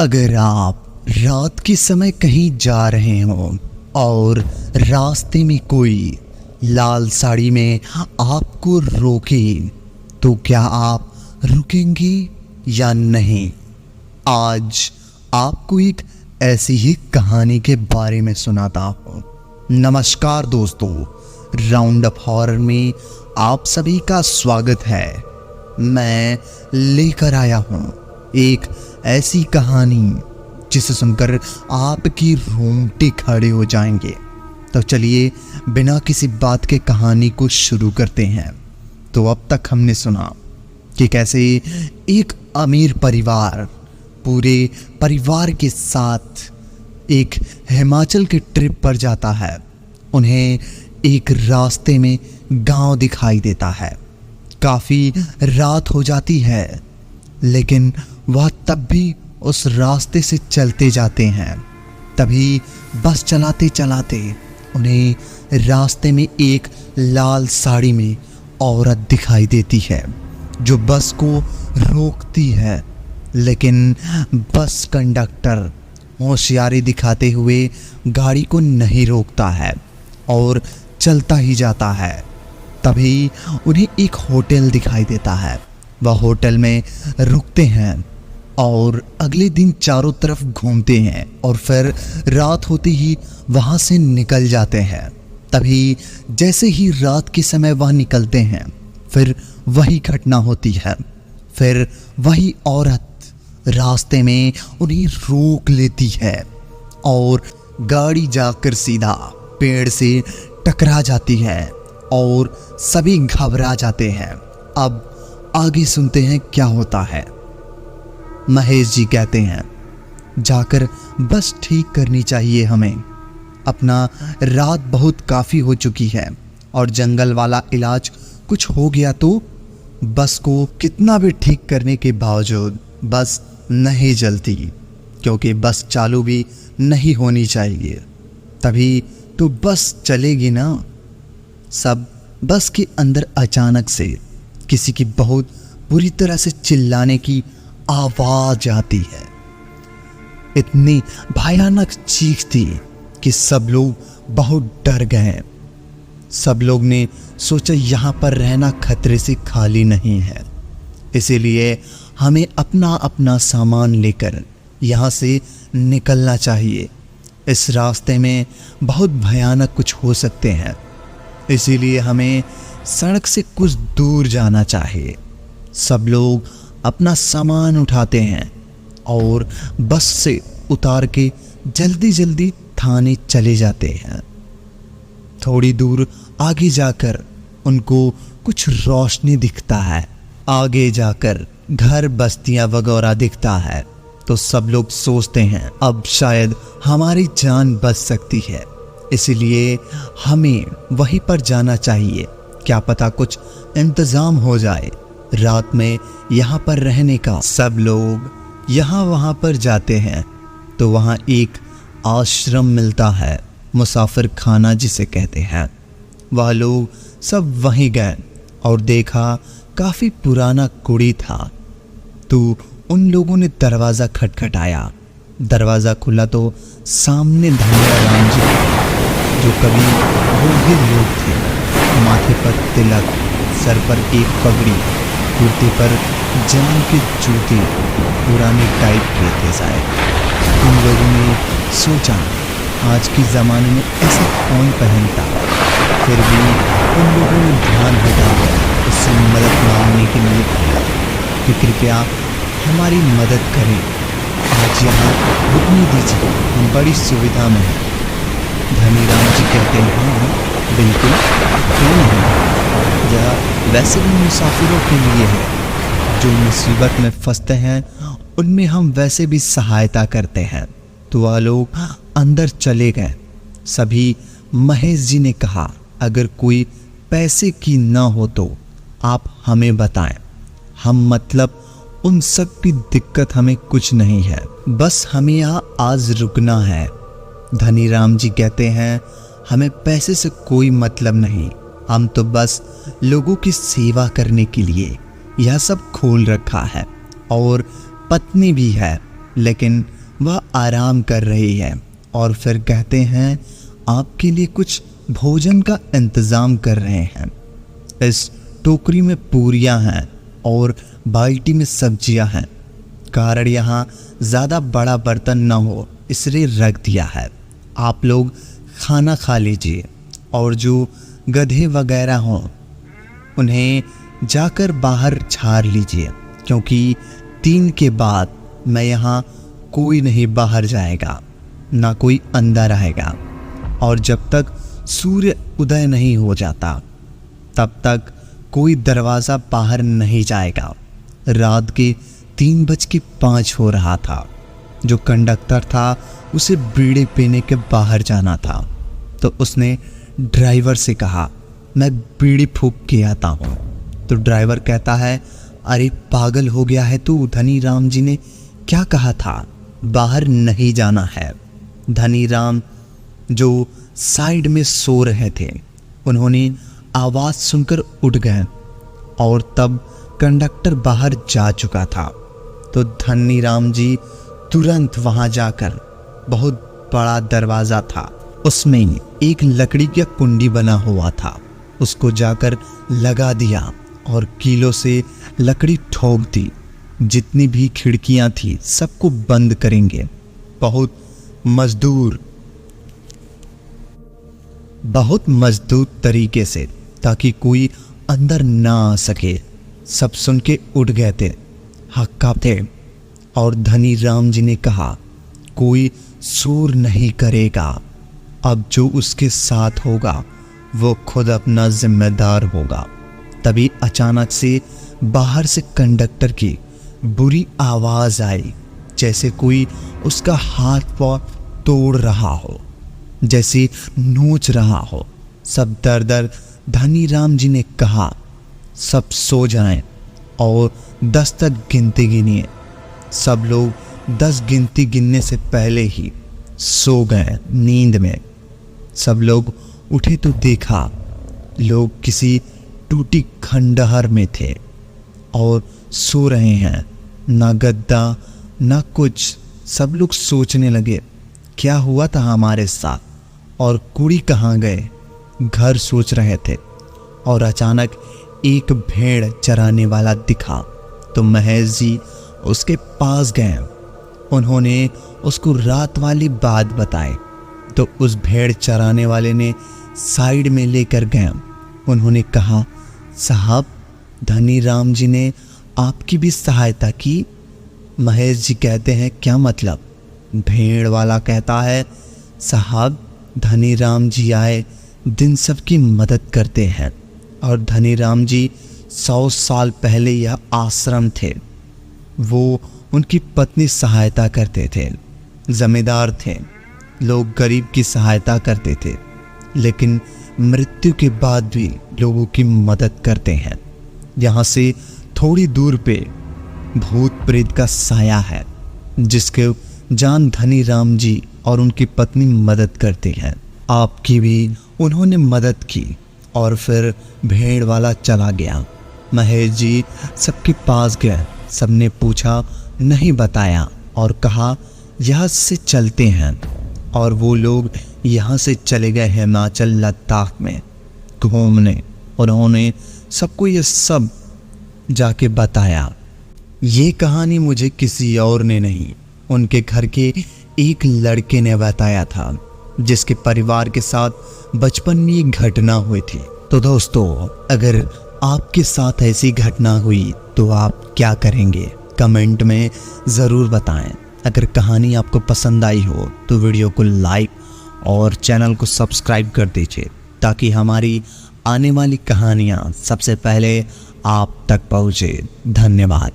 अगर आप रात के समय कहीं जा रहे हो और रास्ते में कोई लाल साड़ी में आपको रोके तो क्या आप रुकेंगे या नहीं? आज आपको एक ऐसी ही कहानी के बारे में सुनाता हूँ। नमस्कार दोस्तों, राउंड अप हॉरर में आप सभी का स्वागत है। मैं लेकर आया हूँ एक ऐसी कहानी जिसे सुनकर आपकी रोंगटे खड़े हो जाएंगे। तो चलिए बिना किसी बात के कहानी को शुरू करते हैं। तो अब तक हमने सुना कि कैसे एक अमीर परिवार पूरे परिवार के साथ एक हिमाचल के ट्रिप पर जाता है। उन्हें एक रास्ते में गांव दिखाई देता है। काफ़ी रात हो जाती है, लेकिन वह तब भी उस रास्ते से चलते जाते हैं। तभी बस चलाते चलाते उन्हें रास्ते में एक लाल साड़ी में औरत दिखाई देती है जो बस को रोकती है, लेकिन बस कंडक्टर होशियारी दिखाते हुए गाड़ी को नहीं रोकता है और चलता ही जाता है। तभी उन्हें एक होटल दिखाई देता है। वह होटल में रुकते हैं और अगले दिन चारों तरफ घूमते हैं और फिर रात होते ही वहाँ से निकल जाते हैं। तभी जैसे ही रात के समय वह निकलते हैं, फिर वही घटना होती है। फिर वही औरत रास्ते में उन्हें रोक लेती है और गाड़ी जाकर सीधा पेड़ से टकरा जाती है और सभी घबरा जाते हैं। अब आगे सुनते हैं क्या होता है। महेश जी कहते हैं, जाकर बस ठीक करनी चाहिए हमें। अपना रात बहुत काफ़ी हो चुकी है और जंगल वाला इलाज कुछ हो गया तो बस को कितना भी ठीक करने के बावजूद बस नहीं चलती, क्योंकि बस चालू भी नहीं होनी चाहिए, तभी तो बस चलेगी ना। सब बस के अंदर अचानक से किसी की बहुत बुरी तरह से चिल्लाने की आवाज आती है। इतनी भयानक चीख थी कि सब लोग बहुत डर गए। सब लोग ने सोचा यहाँ पर रहना खतरे से खाली नहीं है, इसीलिए हमें अपना अपना सामान लेकर यहाँ से निकलना चाहिए। इस रास्ते में बहुत भयानक कुछ हो सकते हैं, इसीलिए हमें सड़क से कुछ दूर जाना चाहिए। सब लोग अपना सामान उठाते हैं और बस से उतार के जल्दी जल्दी थाने चले जाते हैं। थोड़ी दूर आगे जाकर उनको कुछ रोशनी दिखता है। आगे जाकर घर बस्तियां वगैरह दिखता है, तो सब लोग सोचते हैं अब शायद हमारी जान बच सकती है, इसलिए हमें वहीं पर जाना चाहिए। क्या पता कुछ इंतज़ाम हो जाए रात में यहाँ पर रहने का। सब लोग यहाँ वहाँ पर जाते हैं तो वहाँ एक आश्रम मिलता है, मुसाफिर खाना जिसे कहते हैं। वह लोग सब वहीं गए और देखा काफ़ी पुराना कुड़ी था। तो उन लोगों ने दरवाज़ा खटखटाया। दरवाज़ा खुला तो सामने धनिराम जी, जो कभी बूढ़े लोग थे, माथे पर तिलक, सर पर एक पगड़ी, कुर्ते पर जान के जूते पुराने टाइप के थे शायद। उन लोगों ने सोचा आज के ज़माने में ऐसा कौन पहनता, फिर भी उन लोगों ने ध्यान हटाकर उससे मदद मांगने के लिए कहा कि कृपया हमारी मदद करें, आज यहाँ रुकने दीजिए, हम बड़ी सुविधा में हैं। धनीराम जी कहते हैं, हाँ बिल्कुल, क्यों नहीं, यह वैसे भी मुसाफिरों के लिए है, जो मुसीबत में फंसते हैं उनमें हम वैसे भी सहायता करते हैं। तो वह लोग अंदर चले गए। सभी महेश जी ने कहा, अगर कोई पैसे की ना हो तो आप हमें बताएं, हम मतलब उन सब की दिक्कत हमें कुछ नहीं है, बस हमें यहाँ आज रुकना है। धनीराम जी कहते हैं, हमें पैसे से कोई मतलब नहीं, हम तो बस लोगों की सेवा करने के लिए यह सब खोल रखा है और पत्नी भी है, लेकिन वह आराम कर रही है और फिर कहते हैं आपके लिए कुछ भोजन का इंतज़ाम कर रहे हैं। इस टोकरी में पूरियां हैं और बाल्टी में सब्जियां हैं। कारण यहाँ ज़्यादा बड़ा बर्तन न हो इसलिए रख दिया है। आप लोग खाना खा लीजिए और जो गधे वगैरह हों उन्हें जाकर बाहर झाड़ लीजिए, क्योंकि 3 के बाद मैं यहाँ कोई नहीं बाहर जाएगा, ना कोई अंदर आएगा। और जब तक सूर्य उदय नहीं हो जाता तब तक कोई दरवाज़ा बाहर नहीं जाएगा। रात के 3:05 हो रहा था। जो कंडक्टर था उसे बीड़ी पीने के बाहर जाना था, तो उसने ड्राइवर से कहा मैं बीड़ी फूंक के आता हूँ। तो ड्राइवर कहता है अरे पागल हो गया है तू, धनी राम जी ने क्या कहा था, बाहर नहीं जाना है। धनी राम जो साइड में सो रहे थे उन्होंने आवाज़ सुनकर उठ गए और तब कंडक्टर बाहर जा चुका था। तो धनी राम जी तुरंत वहां जाकर, बहुत बड़ा दरवाज़ा था, उसमें एक लकड़ी का कुंडी बना हुआ था, उसको जाकर लगा दिया और कीलों से लकड़ी ठोक दी। जितनी भी खिड़कियां थी सबको बंद करेंगे। बहुत मजबूत तरीके से, ताकि कोई अंदर ना आ सके। सब सुन के उठ गए थे, हक्का थे। और धनी राम जी ने कहा कोई शोर नहीं करेगा, अब जो उसके साथ होगा वो खुद अपना जिम्मेदार होगा। तभी अचानक से बाहर से कंडक्टर की बुरी आवाज़ आई, जैसे कोई उसका हाथ पांव तोड़ रहा हो, जैसे नोच रहा हो। सब दर धनी राम जी ने कहा सब सो जाएं और 10 तक गिनती गिनिए। सब लोग 10 गिनती गिनने से पहले ही सो गए नींद में। सब लोग उठे तो देखा लोग किसी टूटी खंडहर में थे और सो रहे हैं, ना गद्दा ना कुछ। सब लोग सोचने लगे क्या हुआ था हमारे साथ और कुड़ी कहाँ गए, घर सोच रहे थे। और अचानक एक भेड़ चराने वाला दिखा तो महेश जी उसके पास गए। उन्होंने उसको रात वाली बात बताई तो उस भेड़ चराने वाले ने साइड में लेकर गए। उन्होंने कहा साहब धनी राम जी ने आपकी भी सहायता की। महेश जी कहते हैं क्या मतलब? भेड़ वाला कहता है साहब धनी राम जी आए दिन सबकी मदद करते हैं और धनी राम जी 100 साल पहले यह आश्रम थे। वो उनकी पत्नी सहायता करते थे, जमींदार थे, लोग गरीब की सहायता करते थे, लेकिन मृत्यु के बाद भी लोगों की मदद करते हैं। यहाँ से थोड़ी दूर पे भूत प्रेत का साया है जिसके जान धनी राम जी और उनकी पत्नी मदद करते हैं। आपकी भी उन्होंने मदद की। और फिर भेड़ वाला चला गया। महेश जी सबके पास गए, सबने पूछा नहीं बताया और कहा यहाँ से चलते हैं। और वो लोग यहाँ से चले गए हिमाचल लद्दाख में घूमने। उन्होंने सबको ये सब जाके बताया। ये कहानी मुझे किसी और ने नहीं, उनके घर के एक लड़के ने बताया था जिसके परिवार के साथ बचपन में ये घटना हुई थी। तो दोस्तों अगर आपके साथ ऐसी घटना हुई तो आप क्या करेंगे कमेंट में ज़रूर बताएं। अगर कहानी आपको पसंद आई हो तो वीडियो को लाइक और चैनल को सब्सक्राइब कर दीजिए ताकि हमारी आने वाली कहानियाँ सबसे पहले आप तक पहुँचे। धन्यवाद।